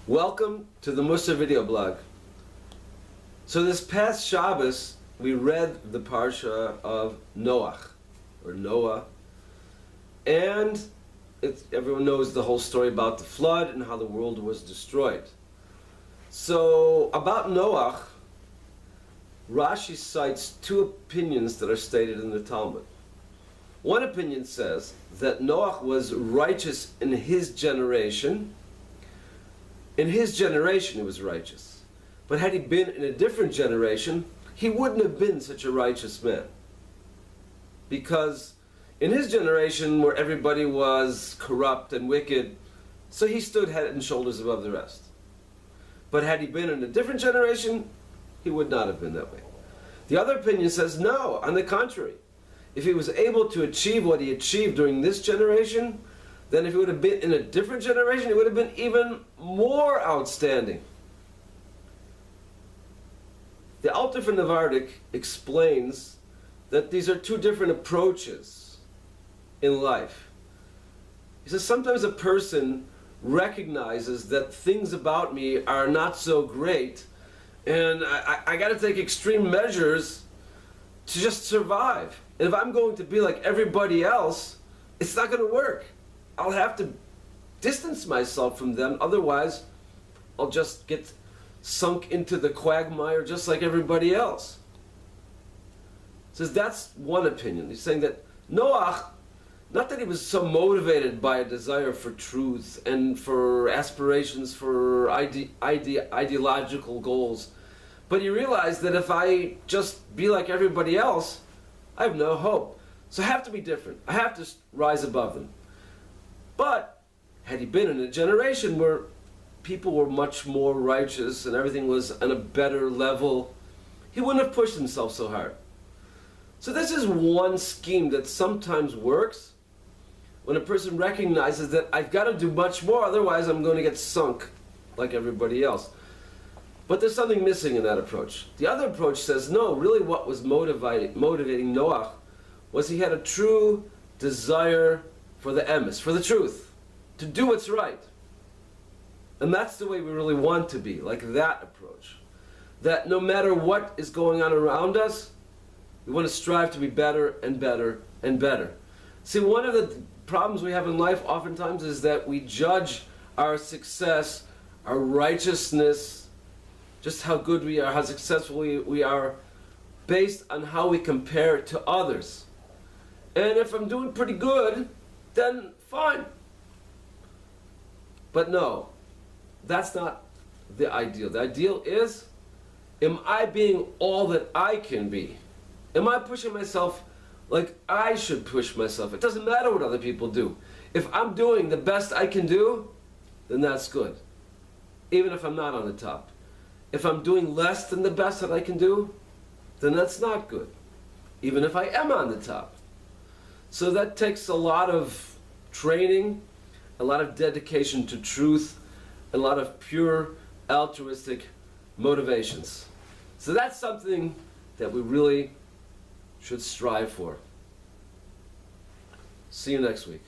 Welcome to the Mussar video blog. So this past Shabbos, we read the Parsha of Noach, or Noah, and everyone knows the whole story about the flood and how the world was destroyed. So about Noach, Rashi cites two opinions that are stated in the Talmud. One opinion says that Noach was righteous in his generation. In his generation he was righteous. But had he been in a different generation, he wouldn't have been such a righteous man. Because in his generation, where everybody was corrupt and wicked, so he stood head and shoulders above the rest. But had he been in a different generation, he would not have been that way. The other opinion says no, on the contrary. If he was able to achieve what he achieved during this generation, then if he would have been in a different generation, he would have been even more outstanding. The Alter from Navardik explains that these are two different approaches in life. He says sometimes a person recognizes that things about me are not so great, and I got to take extreme measures to just survive. And if I'm going to be like everybody else, it's not going to work. I'll have to distance myself from them, otherwise I'll just get sunk into the quagmire just like everybody else. Says that's one opinion. He's saying that Noach, not that he was so motivated by a desire for truth and for aspirations for ideological goals, but he realized that if I just be like everybody else, I have no hope. So I have to be different. I have to rise above them. But had he been in a generation where people were much more righteous and everything was on a better level, he wouldn't have pushed himself so hard. So this is one scheme that sometimes works when a person recognizes that I've got to do much more, otherwise I'm going to get sunk like everybody else. But there's something missing in that approach. The other approach says, no, really what was motivating Noach was he had a true desire for the emes, for the truth, to do what's right. And that's the way we really want to be, like that approach. That no matter what is going on around us, we want to strive to be better and better and better. See, one of the problems we have in life oftentimes is that we judge our success, our righteousness, just how good we are, how successful we are, based on how we compare to others. And if I'm doing pretty good, then fine. But no, that's not the ideal. The ideal is, am I being all that I can be? Am I pushing myself like I should push myself? It doesn't matter what other people do. If I'm doing the best I can do, then that's good, even if I'm not on the top. If I'm doing less than the best that I can do, then that's not good, even if I am on the top. So that takes a lot of training, a lot of dedication to truth, a lot of pure altruistic motivations. So that's something that we really should strive for. See you next week.